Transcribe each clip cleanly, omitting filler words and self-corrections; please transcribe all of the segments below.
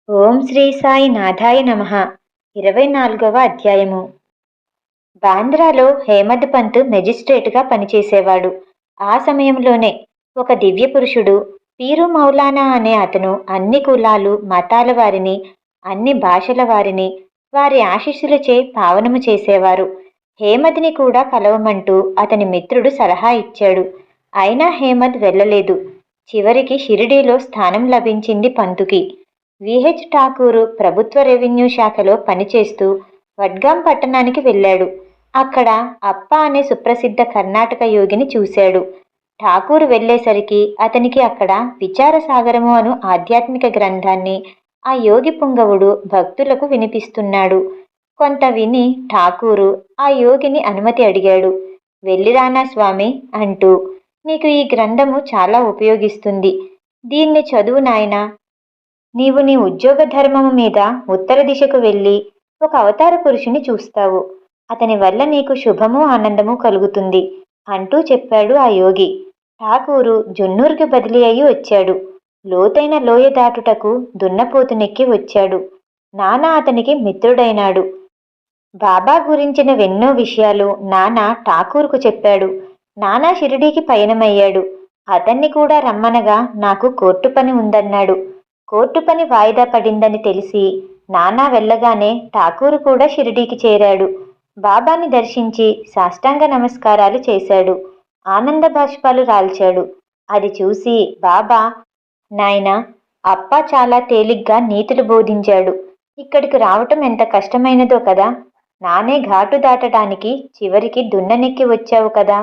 ఓం శ్రీ సాయి నాథాయ నమః. 24వ అధ్యాయము. బాంద్రాలో హేమద్ పంత్ మెజిస్ట్రేటుగా పనిచేసేవాడు. ఆ సమయంలోనే ఒక దివ్య పురుషుడు పీరు మౌలానా అనే అతను అన్ని కులాలు మతాల వారిని, అన్ని భాషల వారిని వారి ఆశీస్సులచే పావనము చేసేవారు. హేమద్ని కూడా కలవమంటూ అతని మిత్రుడు సలహా ఇచ్చాడు. అయినా హేమద్ వెళ్ళలేదు. చివరికి షిరిడీలో స్థానం లభించింది పంతుకి. విహెచ్ ఠాకూరు ప్రభుత్వ రెవెన్యూ శాఖలో పనిచేస్తూ వడ్గాం పట్టణానికి వెళ్ళాడు. అక్కడ అప్ప అనే సుప్రసిద్ధ కర్ణాటక యోగిని చూశాడు. ఠాకూరు వెళ్ళేసరికి అతనికి అక్కడ విచారసాగరము అను ఆధ్యాత్మిక గ్రంథాన్ని ఆ యోగి పుంగవుడు భక్తులకు వినిపిస్తున్నాడు. కొంత విని ఠాకూరు ఆ యోగిని అనుమతి అడిగాడు. వెళ్ళిరానా స్వామి అంటూ, నీకు ఈ గ్రంథము చాలా ఉపయోగిస్తుంది. దీన్ని చదువు నాయనా. నీవు నీ ఉద్యోగ ధర్మము మీద ఉత్తర దిశకు వెళ్ళి ఒక అవతార పురుషుని చూస్తావు. అతని వల్ల నీకు శుభము ఆనందము కలుగుతుంది అంటూ చెప్పాడు ఆ యోగి. ఠాకూరు జున్నూరుకి బదిలీ అయి వచ్చాడు. లోతైన లోయ దాటుటకు దున్నపోతునెక్కి వచ్చాడు. నానా అతనికి మిత్రుడైనాడు. బాబా గురించిన వెన్నో విషయాలు నానా ఠాకూర్కు చెప్పాడు. నానా షిరిడీకి పయనమయ్యాడు. అతన్ని కూడా రమ్మనగా నాకు కోర్టు పని ఉందన్నాడు. కోర్టు పని వాయిదా పడిందని తెలిసి నానా వెళ్ళగానే ఠాకూరు కూడా షిరిడీకి చేరాడు. బాబాని దర్శించి సాష్టాంగ నమస్కారాలు చేశాడు. ఆనంద బాష్పాలు రాల్చాడు. అది చూసి బాబా, నాయనా, అప్ప చాలా తేలిగ్గా నీతులు బోధించాడు. ఇక్కడికి రావటం ఎంత కష్టమైనదో కదా. నానే ఘాటు దాటడానికి చివరికి దున్ననెక్కి వచ్చావు కదా.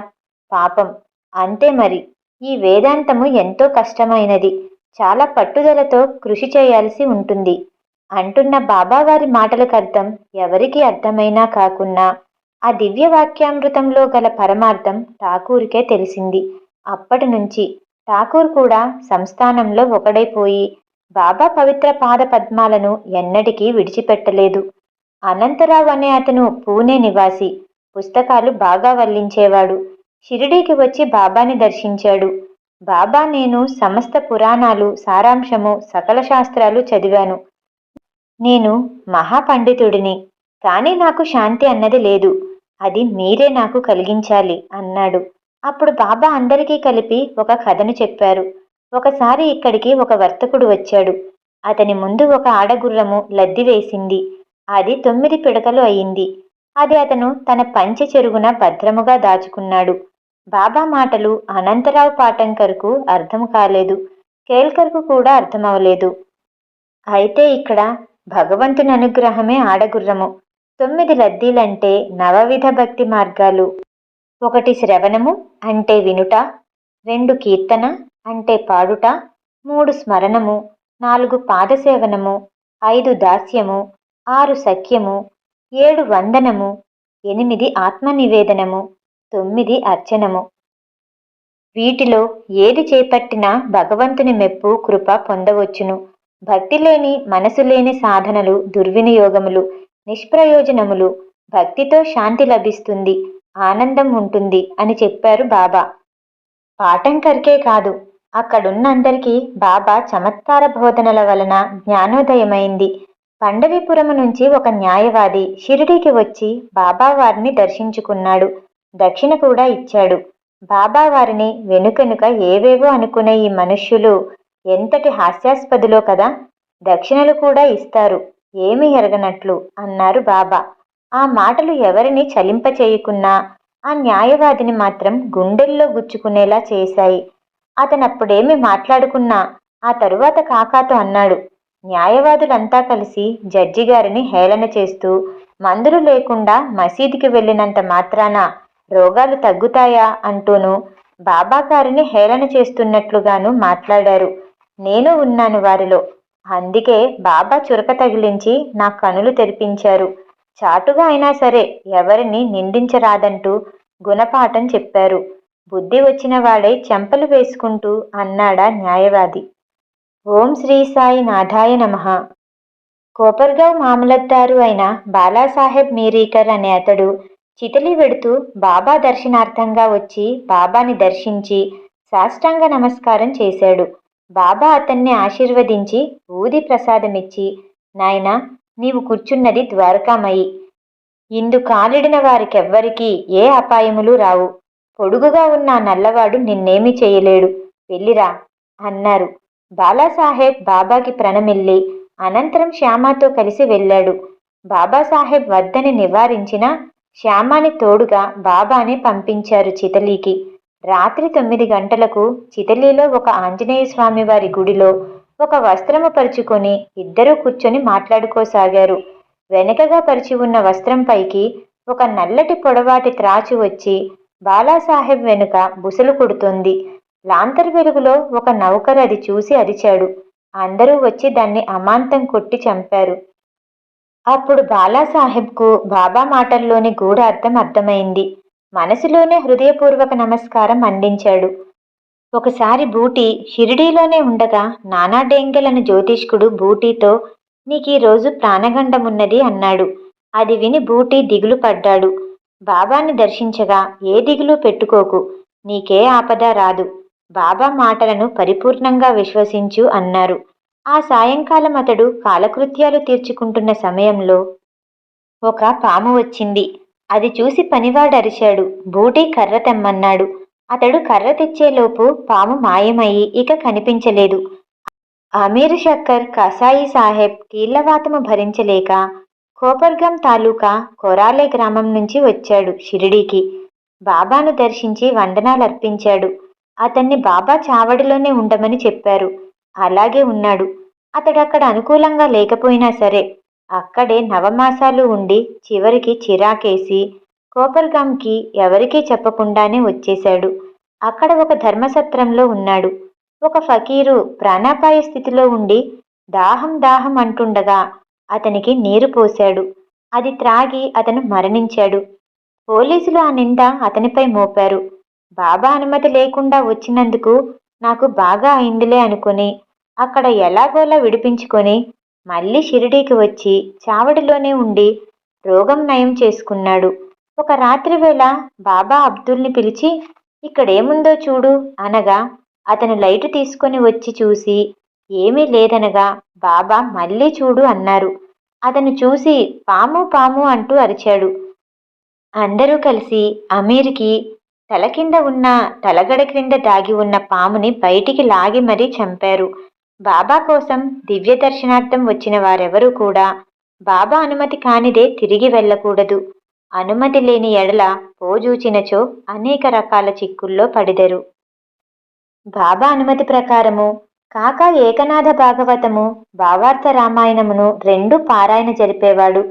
పాపం. అంతే మరి. ఈ వేదాంతము ఎంతో కష్టమైనది. చాలా పట్టుదలతో కృషి చేయాల్సి ఉంటుంది అంటున్న బాబావారి మాటలకు అర్థం ఎవరికి అర్థమైనా కాకున్నా ఆ దివ్య వాక్యామృతంలో గల పరమార్థం ఠాకూర్కే తెలిసింది. అప్పటి నుంచి ఠాకూర్ కూడా సంస్థానంలో ఒకడైపోయి బాబా పవిత్ర పాద పద్మాలను ఎన్నటికీ విడిచిపెట్టలేదు. అనంతరావు అనే అతను పూణే నివాసి. పుస్తకాలు బాగా వల్లించేవాడు. షిరిడీకి వచ్చి బాబాని దర్శించాడు. బాబా, నేను సమస్త పురాణాలు సారాంశము సకల శాస్త్రాలు చదివాను. నేను మహాపండితుడిని. కానీ నాకు శాంతి అన్నది లేదు. అది మీరే నాకు కలిగించాలి అన్నాడు. అప్పుడు బాబా అందరికీ కలిపి ఒక కథను చెప్పారు. ఒకసారి ఇక్కడికి ఒక వర్తకుడు వచ్చాడు. అతని ముందు ఒక ఆడగుర్రము లద్ది వేసింది. అది 9 పిడకలు అయింది. అది అతను తన పంచె చెరుగున భద్రముగా దాచుకున్నాడు. బాబా మాటలు అనంతరావు పాటంకర్కు అర్థం కాలేదు. కేల్కర్కు కూడా అర్థమవలేదు. అయితే ఇక్కడ భగవంతుని అనుగ్రహమే ఆడగుర్రము. 9 లద్దీలంటే నవవిధ భక్తి మార్గాలు. 1 శ్రవణము అంటే వినుట, 2 కీర్తన అంటే పాడుట, 3 స్మరణము, 4 పాదసేవనము, 5 దాస్యము, 6 సఖ్యము, 7 వందనము, 8 ఆత్మనివేదనము, 9 అర్చనము. వీటిలో ఏది చేపట్టినా భగవంతుని మెప్పు కృప పొందవచ్చును. భక్తి లేని మనసు లేని సాధనలు దుర్వినియోగములు, నిష్ప్రయోజనములు. భక్తితో శాంతి లభిస్తుంది, ఆనందం ఉంటుంది అని చెప్పారు బాబా. పాటంకర్కే కాదు, అక్కడున్నందరికీ బాబా చమత్కార బోధనల వలన జ్ఞానోదయమైంది. పండరీపురము నుంచి ఒక న్యాయవాది షిరిడీకి వచ్చి బాబా వారిని దర్శించుకున్నాడు. దక్షిణ కూడా ఇచ్చాడు. బాబా వారిని వెనుకనుక ఏవేవో అనుకునే ఈ మనుష్యులు ఎంతటి హాస్యాస్పదులో కదా. దక్షిణలు కూడా ఇస్తారు, ఏమీ ఎరగనట్లు అన్నారు బాబా. ఆ మాటలు ఎవరిని చలింపచేయకున్నా ఆ న్యాయవాదిని మాత్రం గుండెల్లో గుచ్చుకునేలా చేశాయి. అతనప్పుడేమి మాట్లాడుకున్నా ఆ తరువాత కాకాతో అన్నాడు. న్యాయవాదులంతా కలిసి జడ్జి గారిని హేళన చేస్తూ, మందులు లేకుండా మసీదుకి వెళ్ళినంత మాత్రాన రోగాలు తగ్గుతాయా అంటూను బాబా గారిని హేళన చేస్తున్నట్లుగాను మాట్లాడారు. నేను ఉన్నాను వారిలో. అందుకే బాబా చురక తగిలించి నా కనులు తెరిపించారు. చాటుగా అయినా సరే ఎవరిని నిందించరాదంటూ గుణపాఠం చెప్పారు. బుద్ధి వచ్చిన వాడై చెంపలు వేసుకుంటూ అన్నాడా న్యాయవాది. ఓం శ్రీ సాయి నాథాయ నమః. కోపర్గావ్ మామలత్దారు అయిన బాలాసాహెబ్ మీరీకర్ అనే అతడు చితలి వెడుతూ బాబా దర్శనార్థంగా వచ్చి బాబాని దర్శించి సాష్టాంగ నమస్కారం చేశాడు. బాబా అతన్ని ఆశీర్వదించి ఊది ప్రసాదమిచ్చి, నాయనా, నీవు కూర్చున్నది ద్వారకామయి. ఇందు కాలిడిన వారికెవ్వరికీ ఏ అపాయములు రావు. పొడుగుగా ఉన్న ఆ నల్లవాడు నిన్నేమీ చెయ్యలేడు. వెళ్ళిరా అన్నారు. బాలాసాహెబ్ బాబాకి ప్రణమిల్లి అనంతరం శ్యామాతో కలిసి వెళ్ళాడు. బాబాసాహెబ్ వద్దని నివారించినా శ్యామాని తోడుగా బాబానే పంపించారు చితలీకి. రాత్రి 9 గంటలకు చితలీలో ఒక ఆంజనేయ స్వామి వారి గుడిలో ఒక వస్త్రము పరుచుకొని ఇద్దరూ కూర్చొని మాట్లాడుకోసాగారు. వెనకగా పరిచి ఉన్న వస్త్రం పైకి ఒక నల్లటి పొడవాటి త్రాచు వచ్చి బాలాసాహెబ్ వెనుక బుసలు కొడుతోంది. లాంతర్ వెలుగులో ఒక నౌకరు అది చూసి అరిచాడు. అందరూ వచ్చి దాన్ని అమాంతం కొట్టి చంపారు. అప్పుడు బాలాసాహెబ్కు బాబా మాటల్లోని గూఢార్థం అర్థమైంది. మనసులోనే హృదయపూర్వక నమస్కారం అందించాడు. ఒకసారి బూటీ షిరిడీలోనే ఉండగా నానా డేంగెల్ అను జ్యోతిష్కుడు బూటీతో, నీకీ రోజు ప్రాణగండమున్నది అన్నాడు. అది విని బూటీ దిగులు పడ్డాడు. బాబాని దర్శించగా ఏ దిగులు పెట్టుకోకు, నీకే ఆపద రాదు. బాబా మాటలను పరిపూర్ణంగా విశ్వసించు అన్నారు. ఆ సాయంకాలం అతడు కాలకృత్యాలు తీర్చుకుంటున్న సమయంలో ఒక పాము వచ్చింది. అది చూసి పనివాడరిశాడు. బూటీ కర్ర తెమ్మన్నాడు. అతడు కర్ర తెచ్చేలోపు పాము మాయమయ్యి ఇక కనిపించలేదు. అమీర్ షక్కర్ కసాయి సాహెబ్ కీళ్లవాతము భరించలేక కోపర్గం తాలూకా కొరాలే గ్రామం నుంచి వచ్చాడు షిరిడీకి. బాబాను దర్శించి వందనాలర్పించాడు. అతన్ని బాబా చావడిలోనే ఉండమని చెప్పారు. అలాగే ఉన్నాడు. అతడక్కడ అనుకూలంగా లేకపోయినా సరే అక్కడే నవమాసాలు ఉండి చివరికి చిరాకేసి కోపర్గాంకి ఎవరికీ చెప్పకుండానే వచ్చేశాడు. అక్కడ ఒక ధర్మసత్రంలో ఉన్నాడు. ఒక ఫకీరు ప్రాణాపాయ స్థితిలో ఉండి దాహం దాహం అంటుండగా అతనికి నీరు పోశాడు. అది త్రాగి అతను మరణించాడు. పోలీసులు ఆ నింద అతనిపై మోపారు. బాబా అనుమతి లేకుండా వచ్చినందుకు నాకు బాగా అయిందిలే అనుకుని అక్కడ ఎలాగోలా విడిపించుకొని మళ్ళీ షిరిడీకి వచ్చి చావడిలోనే ఉండి రోగం నయం చేసుకున్నాడు. ఒక రాత్రివేళ బాబా అబ్దుల్ని పిలిచి, ఇక్కడేముందో చూడు అనగా అతను లైటు తీసుకొని వచ్చి చూసి ఏమీ లేదనగా బాబా మళ్ళీ చూడు అన్నారు. అతను చూసి పాము పాము అంటూ అరిచాడు. అందరూ కలిసి అమీర్కి తల కింద ఉన్న తలగడ క్రింద దాగి ఉన్న పాముని బయటికి లాగి మరీ చంపారు. బాబా కోసం దివ్య దర్శనార్థం వచ్చిన వారెవరూ కూడా బాబా అనుమతి కానిదే తిరిగి వెళ్ళకూడదు. అనుమతి లేని ఎడల పోజూచినచో అనేక రకాల చిక్కుల్లో పడిదరు. బాబా అనుమతి ప్రకారము కాకా ఏకనాథ భాగవతము, భావార్థ రామాయణమును 2 పారాయణ జరిపేవాడు.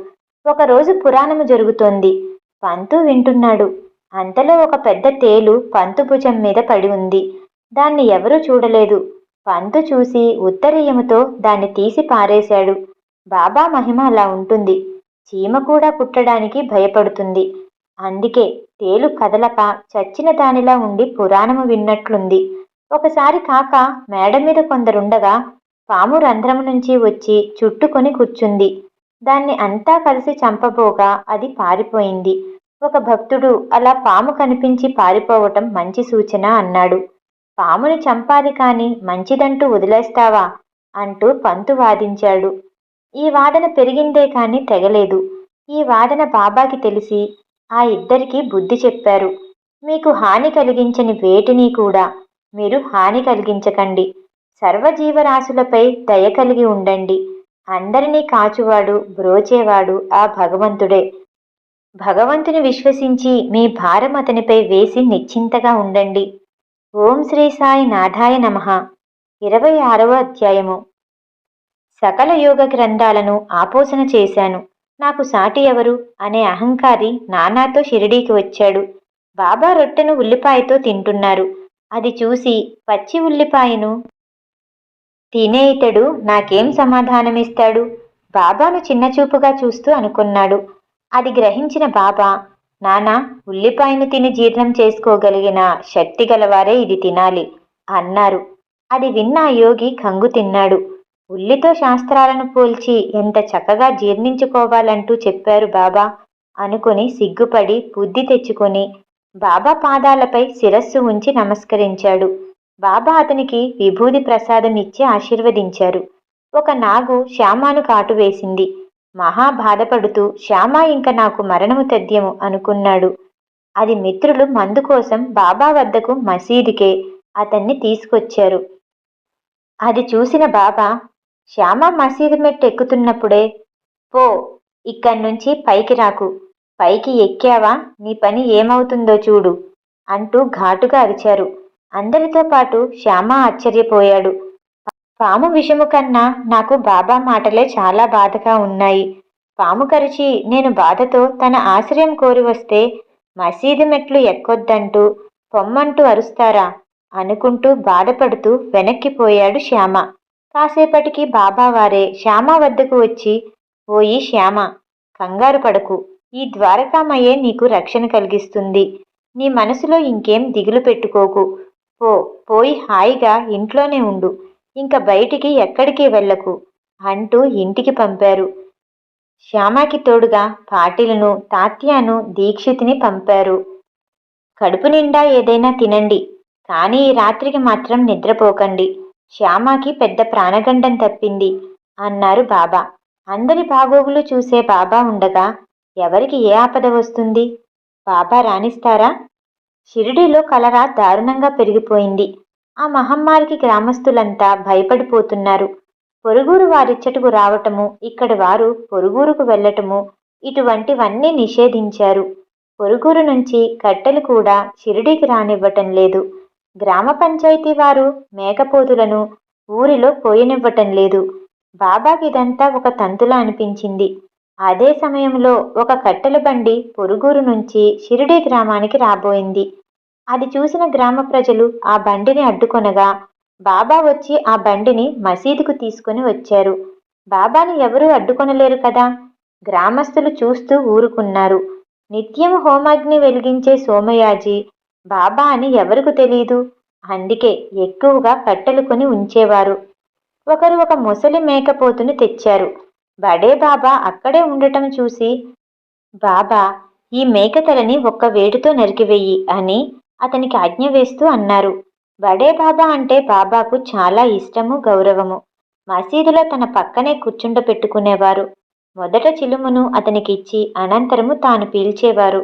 ఒకరోజు పురాణము జరుగుతోంది. పంతు వింటున్నాడు. అంతలో ఒక పెద్ద తేలు పంతు భుజం మీద పడి ఉంది. దాన్ని ఎవరూ చూడలేదు. పంతు చూసి ఉత్తరీయముతో దాన్ని తీసి పారేశాడు. బాబా మహిమ అలా ఉంటుంది. చీమ కూడా పుట్టడానికి భయపడుతుంది. అందుకే తేలు కదలక చచ్చిన దానిలా ఉండి పురాణము విన్నట్లుంది. ఒకసారి కాక మేడ మీద కొందరుండగా పాము రంధ్రము నుంచి వచ్చి చుట్టుకొని కూర్చుంది. దాన్ని అంతా కలిసి చంపబోగా అది పారిపోయింది. ఒక భక్తుడు అలా పాము కనిపించి పారిపోవటం మంచి సూచన అన్నాడు. పాముని చంపాలి కాని మంచిదంటూ వదిలేస్తావా అంటూ పంతు వాదించాడు. ఈ వాదన పెరిగిందే కాని తెగలేదు. ఈ వాదన బాబాకి తెలిసి ఆ ఇద్దరికీ బుద్ధి చెప్పారు. మీకు హాని కలిగించని వేటిని కూడా మీరు హాని కలిగించకండి. సర్వజీవరాశులపై దయ కలిగి ఉండండి. అందరినీ కాచువాడు, బ్రోచేవాడు ఆ భగవంతుడే. భగవంతుని విశ్వసించి మీ భారం అతనిపై వేసి నిశ్చింతగా ఉండండి. ఓం శ్రీ సాయి నాథాయ నమః. 26వ అధ్యాయము. సకల యోగ గ్రంథాలను ఆపోసన చేశాను. నాకు సాటి ఎవరు అనే అహంకారి నానాతో షిరిడీకి వచ్చాడు. బాబా రొట్టెను ఉల్లిపాయతో తింటున్నారు. అది చూసి పచ్చి ఉల్లిపాయను తినే ఇతడు నాకేం సమాధానమిస్తాడు? బాబాను చిన్నచూపుగా చూస్తూ అనుకున్నాడు. అది గ్రహించిన బాబా, నానా, ఉల్లిపాయను తిని జీర్ణం చేసుకోగలిగిన శక్తి గలవారే ఇది తినాలి అన్నారు. అది విన్న యోగి కంగు తిన్నాడు. ఉల్లితో శాస్త్రాలను పోల్చి ఎంత చక్కగా జీర్ణించుకోవాలంటూ చెప్పారు బాబా అనుకుని సిగ్గుపడి బుద్ధి తెచ్చుకొని బాబా పాదాలపై శిరస్సు ఉంచి నమస్కరించాడు. బాబా అతనికి విభూది ప్రసాదం ఇచ్చి ఆశీర్వదించారు. ఒక నాగు శ్యామాను కాటు వేసింది. మహా బాధపడుతూ శ్యామ ఇంక నాకు మరణము తథ్యము అనుకున్నాడు. అది మిత్రులు మందు కోసం బాబా వద్దకు మసీదుకే అతన్ని తీసుకొచ్చారు. అది చూసిన బాబా, శ్యామ మసీదు మెట్టు ఎక్కుతున్నప్పుడే, పో, ఇక్కడ్నుంచి పైకి రాకు, పైకి ఎక్కావా నీ పని ఏమవుతుందో చూడు అంటూ ఘాటుగా అరిచారు. అందరితో పాటు శ్యామ ఆశ్చర్యపోయాడు. పాము విషము కన్నా నాకు బాబా మాటలే చాలా బాధగా ఉన్నాయి. పాము కరిచి నేను బాధతో తన ఆశ్రయం కోరి వస్తే మసీదు మెట్లు ఎక్కొద్దంటూ పొమ్మంటూ అరుస్తారా అనుకుంటూ బాధపడుతూ వెనక్కిపోయాడు శ్యామ. కాసేపటికి బాబావారే శ్యామ వద్దకు వచ్చి, ఓయి శ్యామ, కంగారు పడకు, ఈ ద్వారకామయే నీకు రక్షణ కలిగిస్తుంది. నీ మనసులో ఇంకేం దిగులు పెట్టుకోకు. పోయి హాయిగా ఇంట్లోనే ఉండు, ఇంక బయటికి ఎక్కడికి వెళ్ళకు అంటూ ఇంటికి పంపారు. శ్యామకి తోడుగా పాటిలను, తాత్యాను, దీక్షితిని పంపారు. కడుపు నిండా ఏదైనా తినండి, కానీ ఈ రాత్రికి మాత్రం నిద్రపోకండి. శ్యామకి పెద్ద ప్రాణగండం తప్పింది అన్నారు బాబా. అందరి బాగోగులు చూసే బాబా ఉండగా ఎవరికి ఏ ఆపద వస్తుంది? బాబా రాణిస్తారా? షిరిడీలో కలరా దారుణంగా పెరిగిపోయింది. ఆ మహమ్మారికి గ్రామస్తులంతా భయపడిపోతున్నారు. పొరుగురు వారిచ్చటకు రావటము, ఇక్కడి వారు పొరుగురుకు వెళ్ళటము, ఇటువంటివన్నీ నిషేధించారు. పొరుగురు నుంచి కట్టెలు కూడా షిరిడీకి రానివ్వటం లేదు. గ్రామ పంచాయతీ వారు మేకపోతులను ఊరిలో పోయనివ్వటం లేదు. బాబాకి ఇదంతా ఒక తంతులా అనిపించింది. అదే సమయంలో ఒక కట్టెల బండి పొరుగురు నుంచి షిరిడీ గ్రామానికి రాబోయింది. అది చూసిన గ్రామ ప్రజలు ఆ బండిని అడ్డుకొనగా బాబా వచ్చి ఆ బండిని మసీదుకు తీసుకుని వచ్చారు. బాబాని ఎవరూ అడ్డుకొనలేరు కదా. గ్రామస్తులు చూస్తూ ఊరుకున్నారు. నిత్యం హోమాగ్ని వెలిగించే సోమయాజీ బాబా అని ఎవరికి తెలీదు. అందుకే ఎక్కువగా కట్టెలు కొని ఉంచేవారు. ఒకరు ఒక ముసలి మేకపోతుని తెచ్చారు. బడే బాబా అక్కడే ఉండటం చూసి, బాబా, ఈ మేకతలని ఒక్క వేటుతో నరికివెయ్యి అని అతనికి ఆజ్ఞ వేస్తూ అన్నారు. బడే బాబా అంటే బాబాకు చాలా ఇష్టము, గౌరవము. మసీదులో తన పక్కనే కూర్చుండపెట్టుకునేవారు. మొదట చిలుమును అతనికిచ్చి అనంతరము తాను పీల్చేవారు.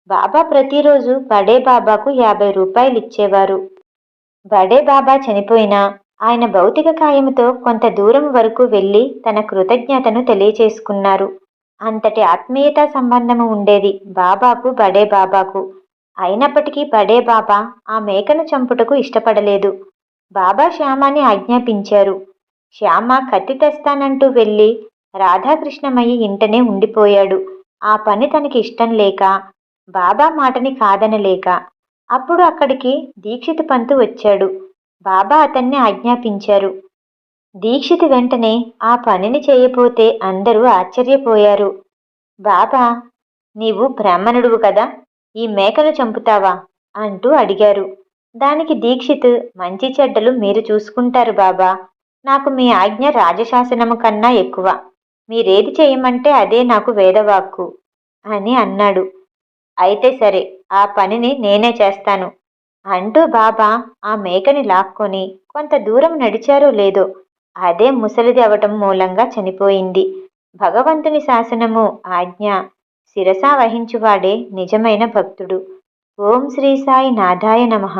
బాబా ప్రతిరోజు బడే బాబాకు 50 రూపాయలు ఇచ్చేవారు. బడే బాబా చనిపోయినా ఆయన భౌతిక కాయముతో కొంత దూరం వరకు వెళ్ళి తన కృతజ్ఞతను తెలియచేసుకున్నారు. అంతటి ఆత్మీయతా సంబంధము ఉండేది బాబాకు, బడే బాబాకు. అయినప్పటికీ బడే బాబా ఆ మేకను చంపుటకు ఇష్టపడలేదు. బాబా శ్యామాని ఆజ్ఞాపించారు. శ్యామ కత్తి తెస్తానంటూ వెళ్ళి రాధాకృష్ణమయ్యి ఇంటనే ఉండిపోయాడు. ఆ పని తనకి ఇష్టం లేక, బాబా మాటని కాదనలేక. అప్పుడు అక్కడికి దీక్షిత్ పంతు వచ్చాడు. బాబా అతన్ని ఆజ్ఞాపించారు. దీక్షిత్ వెంటనే ఆ పనిని చేయపోతే అందరూ ఆశ్చర్యపోయారు. బాబా, నీవు బ్రాహ్మణుడువు కదా, ఈ మేకను చంపుతావా అంటూ అడిగారు. దానికి దీక్షిత్, మంచి చెడ్డలు మీరు చూసుకుంటారు బాబా, నాకు మీ ఆజ్ఞ రాజశాసనము కన్నా ఎక్కువ. మీరేది చేయమంటే అదే నాకు వేదవాక్కు అని అన్నాడు. అయితే సరే, ఆ పనిని నేనే చేస్తాను అంటూ బాబా ఆ మేకని లాక్కొని కొంత దూరం నడిచారో లేదో అదే ముసలిది అవటం మూలంగా చనిపోయింది. భగవంతుని శాసనము, ఆజ్ఞ శిరసా వహించువాడే నిజమైన భక్తుడు. ఓం శ్రీ సాయి నాథాయ నమః.